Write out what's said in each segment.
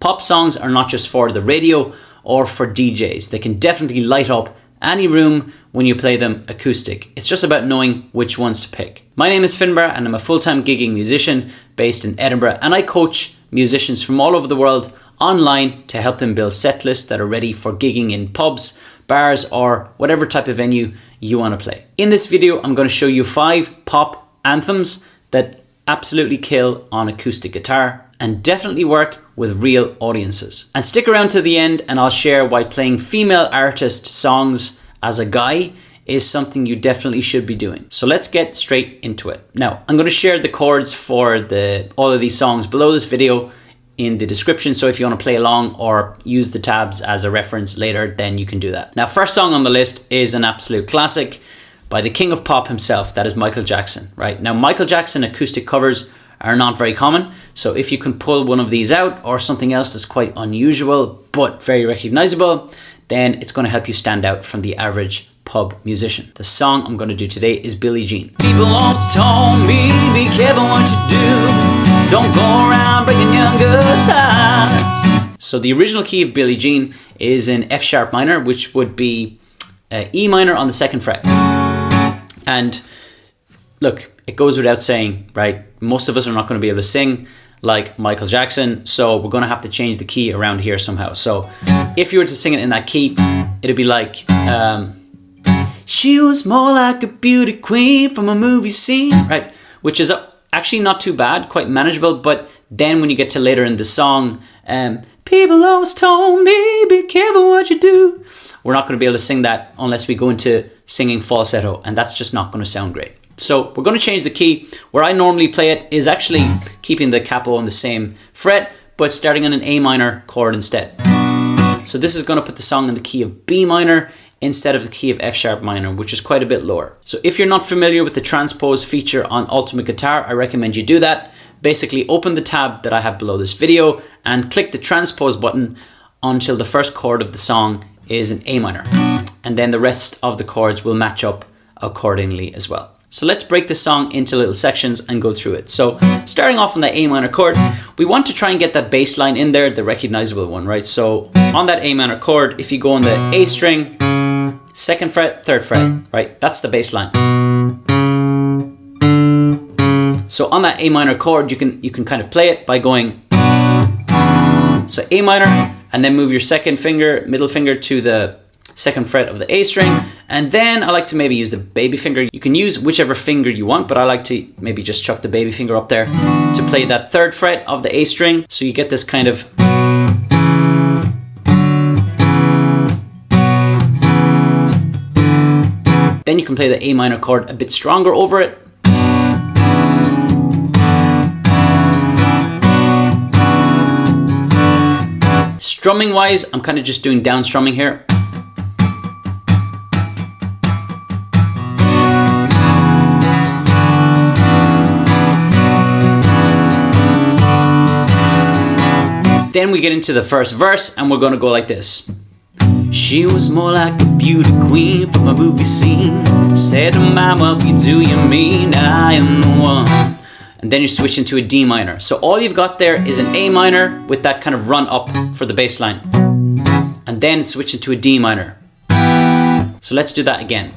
Pop songs are not just for the radio or for DJs. They can definitely light up any room when you play them acoustic. It's just about knowing which ones to pick. My name is Finbar and I'm a full-time gigging musician based in Edinburgh, and I coach musicians from all over the world online to help them build set lists that are ready for gigging in pubs, bars, or whatever type of venue you want to play. In this video, I'm going to show you 5 pop anthems that absolutely kill on acoustic guitar and definitely work with real audiences. And stick around to the end and I'll share why playing female artist songs as a guy is something you definitely should be doing. So let's get straight into it. Now, I'm going to share the chords for all of these songs below this video in the description, so if you want to play along or use the tabs as a reference later, then you can do that. Now, first song on the list is an absolute classic by the king of pop himself, that is Michael Jackson, right? Now, Michael Jackson acoustic covers are not very common, so if you can pull one of these out or something else that's quite unusual but very recognizable, then it's going to help you stand out from the average pub musician. The song I'm going to do today is Billie Jean. People always told me, be careful what you do, don't go around breaking young girls' hearts. So the original key of Billie Jean is in F sharp minor, which would be E minor on the 2nd fret. And look, it goes without saying, right? Most of us are not going to be able to sing like Michael Jackson, so we're going to have to change the key around here somehow. So if you were to sing it in that key, it'd be like, she was more like a beauty queen from a movie scene, right? Which is actually not too bad, quite manageable. But then when you get to later in the song, people always told me, be careful what you do. We're not going to be able to sing that unless we go into singing falsetto, and that's just not going to sound great. So we're going to change the key. Where I normally play it is actually keeping the capo on the same fret, but starting on an A minor chord instead. So this is going to put the song in the key of B minor instead of the key of F sharp minor, which is quite a bit lower. So if you're not familiar with the transpose feature on Ultimate Guitar, I recommend you do that. Basically open the tab that I have below this video and click the transpose button until the first chord of the song is an A minor. And then the rest of the chords will match up accordingly as well. So let's break the song into little sections and go through it. So starting off on the A minor chord, we want to try and get that bass line in there, the recognizable one, right? So on that A minor chord, if you go on the A string, 2nd fret, 3rd fret, right? That's the bass line. So on that A minor chord, you can kind of play it by going, so A minor, and then move your middle finger to the 2nd fret of the A string, and then I like to maybe use the baby finger. You can use whichever finger you want, but I like to maybe just chuck the baby finger up there to play that 3rd fret of the A string, so you get this kind of then you can play the A minor chord a bit stronger over it. Strumming wise, I'm kind of just doing down strumming here. Then we get into the first verse and we're going to go like this. She was more like a beauty queen from a movie scene. Said to mama, what do you mean? I am the one. And then you switch into a D minor. So all you've got there is an A minor with that kind of run up for the bass line. And then switch into a D minor. So let's do that again.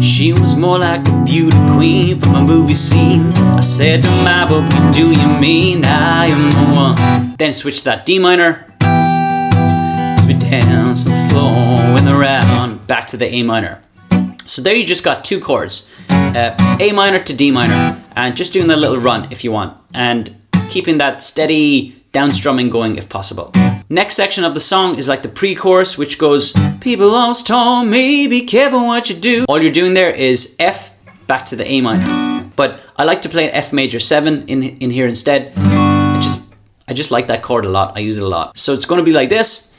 She was more like a beauty queen from a movie scene. I said to mama, what do you mean? I am the one. Then switch to that D minor. We dance on the floor and around, back to the A minor. So there you just got 2 chords, A minor to D minor, and just doing that little run if you want, and keeping that steady down strumming going if possible. Next section of the song is like the pre-chorus, which goes, people always told me, be careful what you do. All you're doing there is F back to the A minor, but I like to play an F major 7 in here instead. I just like that chord a lot. I use it a lot. So it's going to be like this.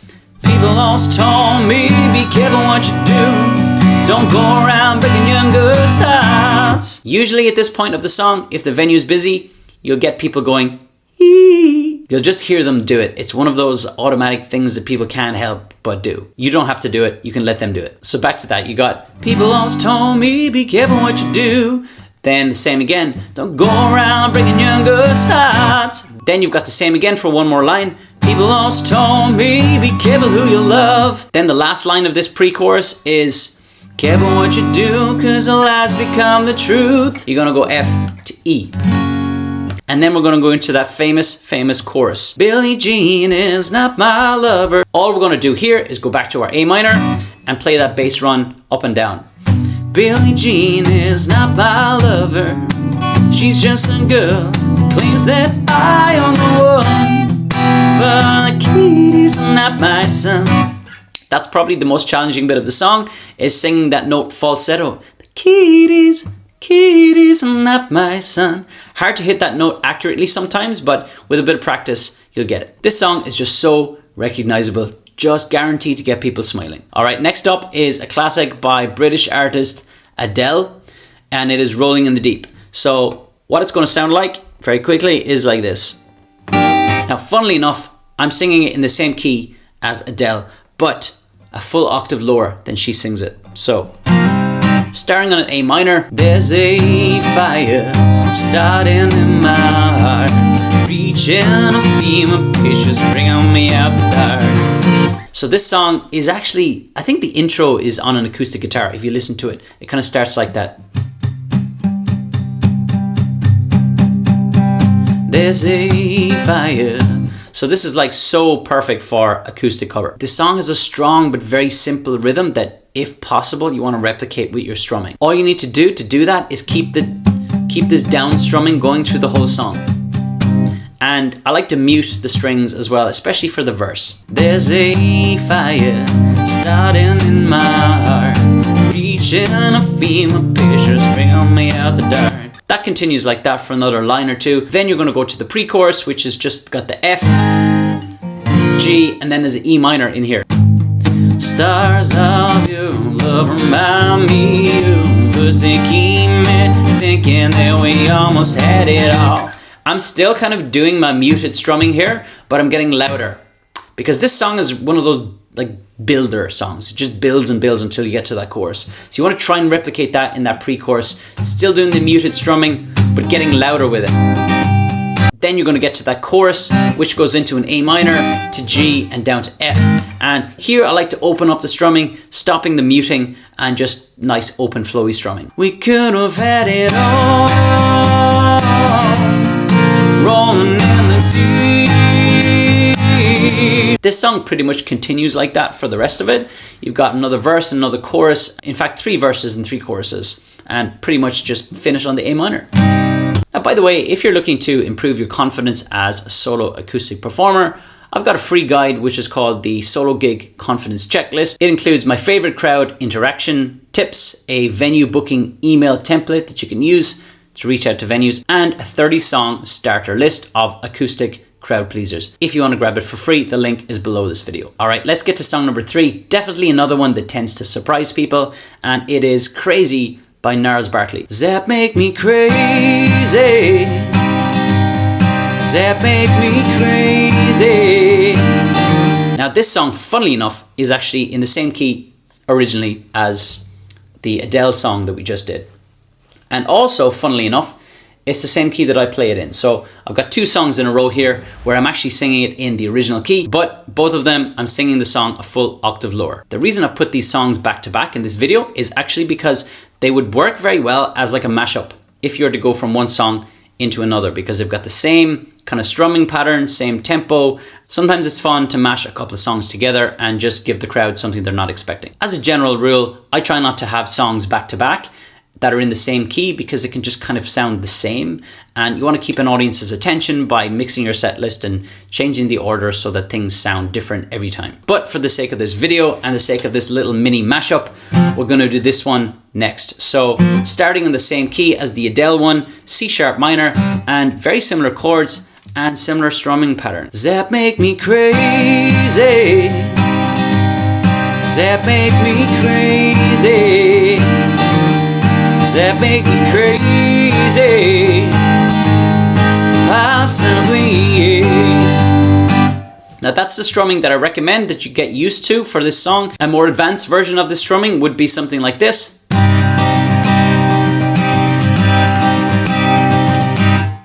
People always told me, be careful what you do, don't go around breaking young girls' hearts. Usually at this point of the song, if the venue's busy, you'll get people going, ee. You'll just hear them do it. It's one of those automatic things that people can't help but do. You don't have to do it, you can let them do it. So back to that, you got, people always told me, be careful what you do. Then the same again, don't go around breaking young girls' hearts. Then you've got the same again for one more line. People always told me, be careful who you love. Then the last line of this pre-chorus is, careful what you do, cause the lies become the truth. You're gonna go F to E. And then we're gonna go into that famous chorus. Billie Jean is not my lover. All we're gonna do here is go back to our A minor and play that bass run up and down. Billie Jean is not my lover. She's just a girl who claims that I am the one. But the kitty's not my son. That's probably the most challenging bit of the song, is singing that note falsetto. The kitty's not my son. Hard to hit that note accurately sometimes, but with a bit of practice, you'll get it. This song is just so recognizable, just guaranteed to get people smiling. All right, next up is a classic by British artist Adele, and it is Rolling in the Deep. So what it's going to sound like, very quickly, is like this. Now, funnily enough, I'm singing it in the same key as Adele, but a full octave lower than she sings it. So, starting on an A minor, there's a fire starting in my heart, reaching a theme of pictures, bringing me out the dark. So this song is actually, I think the intro is on an acoustic guitar. If you listen to it, it kind of starts like that. There's a fire. So this is like so perfect for acoustic cover. This song has a strong but very simple rhythm that, if possible, you want to replicate with your strumming. All you need to do that is keep this down strumming going through the whole song. And I like to mute the strings as well, especially for the verse. There's a fire starting in my heart, reaching a theme of pictures, bringing me out the dark. That continues like that for another line or two. Then you're going to go to the pre-chorus, which has just got the F, G, and then there's an E minor in here. Stars of your love remind me of pussy, keep me thinking that we almost had it all. I'm still kind of doing my muted strumming here, but I'm getting louder. Because this song is one of those like builder songs. It just builds and builds until you get to that chorus. So you want to try and replicate that in that pre-chorus. Still doing the muted strumming, but getting louder with it. Then you're going to get to that chorus, which goes into an A minor to G and down to F. And here I like to open up the strumming, stopping the muting, and just nice open flowy strumming. We could have had it all, rolling in the deep. This song pretty much continues like that for the rest of it. You've got another verse, another chorus, in fact 3 verses and 3 choruses, and pretty much just finish on the A minor. Now, by the way, if you're looking to improve your confidence as a solo acoustic performer, I've got a free guide which is called the Solo Gig Confidence Checklist. It includes my favorite crowd interaction tips, a venue booking email template that you can use to reach out to venues, and a 30-song starter list of acoustic crowd pleasers. If you want to grab it for free, the link is below this video. All right, let's get to song number 3. Definitely another one that tends to surprise people, and it is Crazy by Gnarls Barkley. Zap make me crazy. Zap make me crazy. Now this song, funnily enough, is actually in the same key originally as the Adele song that we just did. And also, funnily enough, it's the same key that I play it in. So I've got 2 songs in a row here where I'm actually singing it in the original key, but both of them I'm singing the song a full octave lower. The reason I put these songs back to back in this video is actually because they would work very well as like a mashup if you were to go from one song into another, because they've got the same kind of strumming pattern, same tempo. Sometimes it's fun to mash a couple of songs together and just give the crowd something they're not expecting. As a general rule, I try not to have songs back to back that are in the same key because it can just kind of sound the same, and you want to keep an audience's attention by mixing your set list and changing the order so that things sound different every time. But for the sake of this video and the sake of this little mini mashup, we're going to do this one next. So starting in the same key as the Adele one, C sharp minor, and very similar chords and similar strumming pattern. Zap make me crazy. Zap make me crazy. That make me crazy, possibly, yeah. Now that's the strumming that I recommend that you get used to for this song. A more advanced version of the strumming would be something like this.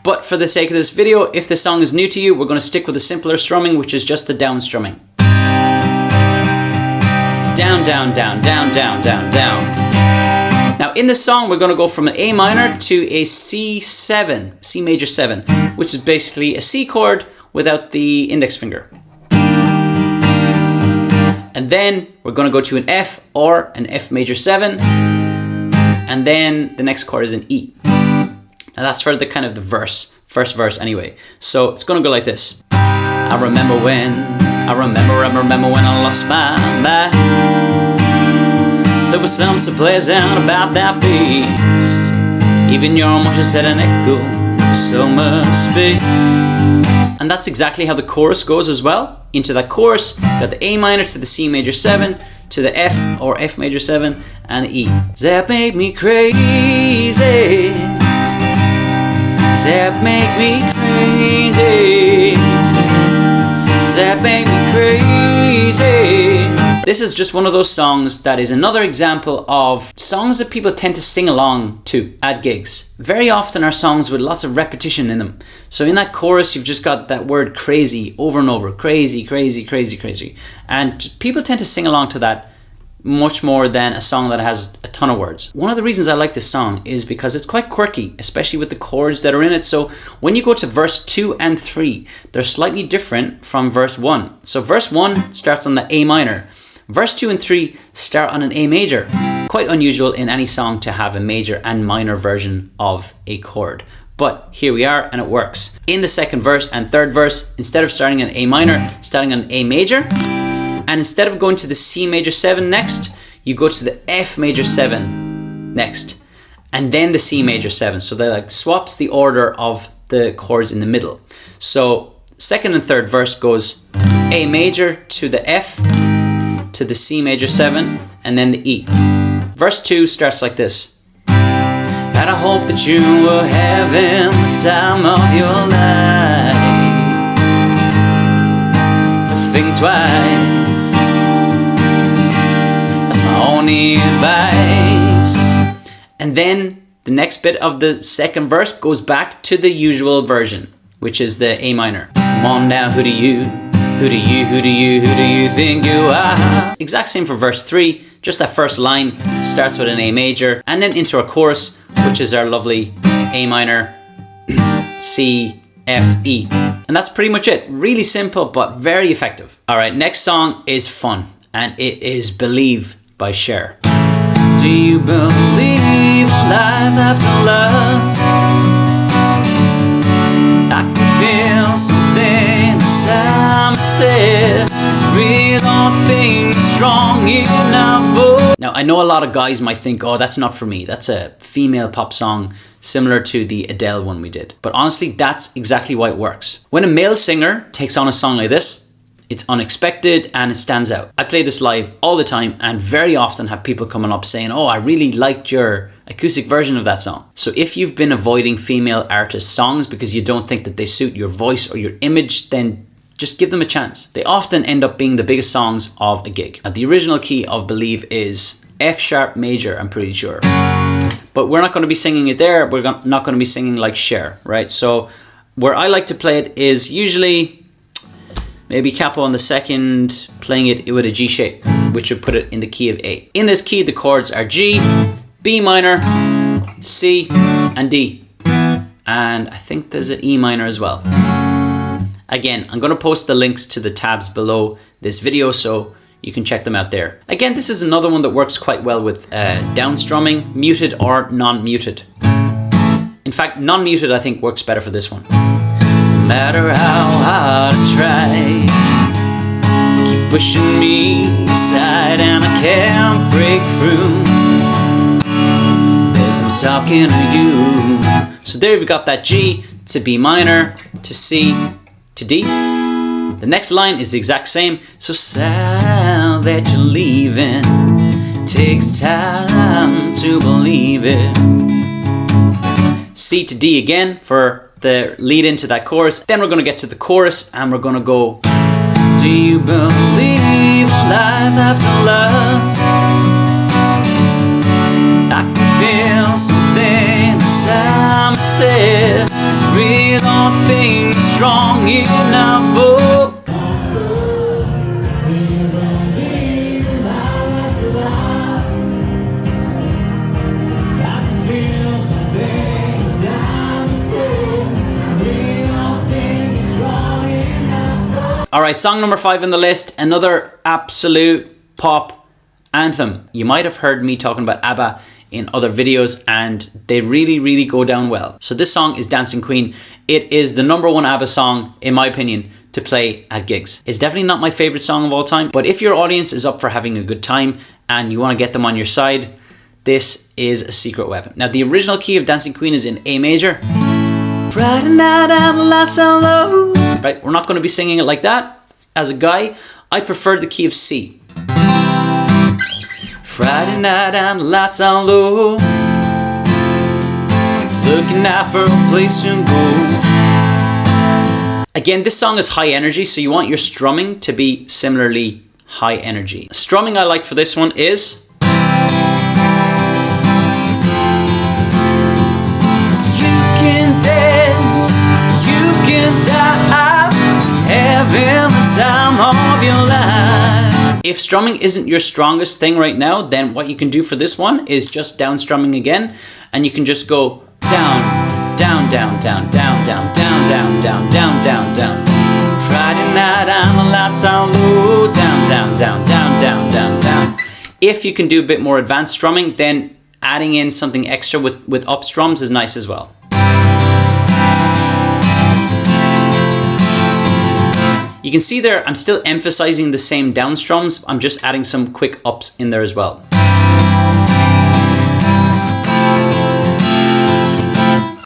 But But for the sake of this video, if the song is new to you, we're going to stick with a simpler strumming, which is just the down strumming. Down, down, down, down, down, down, down. Now in this song, we're going to go from an A minor to a C7, C major 7, which is basically a C chord without the index finger. And then we're going to go to an F or an F major 7. And then the next chord is an E. Now that's for the kind of the verse, first verse anyway. So it's going to go like this. I remember when I lost my mind. There was something so pleasant about that face. Even your emotions had an echo, so much space. And that's exactly how the chorus goes as well. Into that chorus, got the A minor to the C major 7, to the F or F major 7, and the E. That made me crazy. That make me crazy. That make me crazy. This is just one of those songs that is another example of songs that people tend to sing along to at gigs. Very often are songs with lots of repetition in them. So in that chorus, you've just got that word crazy over and over. Crazy, crazy, crazy, crazy. And people tend to sing along to that much more than a song that has a ton of words. One of the reasons I like this song is because it's quite quirky, especially with the chords that are in it. So when you go to verse 2 and 3, they're slightly different from verse 1. So verse 1 starts on the A minor. Verse 2 and 3 start on an A major. Quite unusual in any song to have a major and minor version of a chord. But here we are, and it works. In the second verse and third verse, instead of starting on A minor, starting on A major, and instead of going to the C major 7 next, you go to the F major 7 next, and then the C major 7. So they like swaps the order of the chords in the middle. So second and third verse goes A major to the F, to the C major 7, and then the E. Verse 2 starts like this. And I hope that you were having the time of your life. Think twice. That's my only advice. And then the next bit of the second verse goes back to the usual version, which is the A minor. Come on now, who do you think you are? Exact same for verse 3, just that first line starts with an A major and then into a chorus, which is our lovely A minor, C, F, E. And that's pretty much it. Really simple, but very effective. All right, next song is fun, and it is Believe by Cher. Do you believe life after love? I can feel something inside myself. Really don't think strong enough for. Now, I know a lot of guys might think, oh, that's not for me. That's a female pop song similar to the Adele one we did. But honestly, that's exactly why it works. When a male singer takes on a song like this, it's unexpected and it stands out. I play this live all the time and very often have people coming up saying, oh, I really liked your acoustic version of that song. So if you've been avoiding female artist songs because you don't think that they suit your voice or your image, then just give them a chance. They often end up being the biggest songs of a gig. Now, the original key of Believe is F sharp major, I'm pretty sure. But we're not going to be singing it there. We're not going to be singing like Cher, right? So where I like to play it is usually maybe capo on the second, playing it with a G shape, which would put it in the key of A. In this key, the chords are G, B minor, C, and D. And I think there's an E minor as well. Again, I'm going to post the links to the tabs below this video so you can check them out there. Again, this is another one that works quite well with down strumming, muted or non-muted. In fact, non-muted I think works better for this one. No matter how hard I try, keep pushing me aside and I can't break through. There's no talking to you. So there you've got that G to B minor to C to D. The next line is the exact same. So sad that you're leaving. Takes time to believe it. C to D again for the lead into that chorus. Then we're going to get to the chorus and we're going to go. Do you believe life after love? I can feel something inside myself. Really strong enough. Oh. Alright, song number 5 on the list, another absolute pop anthem. You might have heard me talking about ABBA in other videos and they really go down well. So this song is Dancing Queen. It is the number 1 ABBA song, in my opinion, to play at gigs. It's definitely not my favorite song of all time, but if your audience is up for having a good time and you want to get them on your side, this is a secret weapon. Now, the original key of Dancing Queen is in A major. Friday night and the lights are low. Right, we're not going to be singing it like that. As a guy, I prefer the key of C. Friday night and the lights are low. Looking out for a place to go. Again, this song is high energy, so you want your strumming to be similarly high energy. Strumming I like for this one is... having the time of your life. If strumming isn't your strongest thing right now, then what you can do for this one is just down strumming again, and you can just go down, down, down, down, down, down, down, down, down, down, down, down. Friday night and the lights are low. Down, down, down, down, down, down, down. If you can do a bit more advanced strumming, then adding in something extra with up strums is nice as well. You can see there, I'm still emphasizing the same down strums. I'm just adding some quick ups in there as well.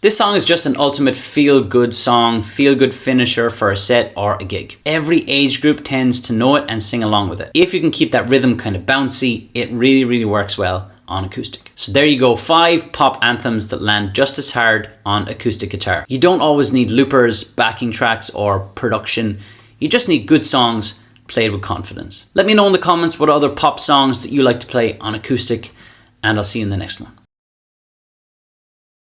This song is just an ultimate feel-good song, feel-good finisher for a set or a gig. Every age group tends to know it and sing along with it. If you can keep that rhythm kind of bouncy, it really works well on acoustic. So there you go, 5 pop anthems that land just as hard on acoustic guitar. You don't always need loopers, backing tracks, or production. You just need good songs played with confidence. Let me know in the comments what other pop songs that you like to play on acoustic, and I'll see you in the next one.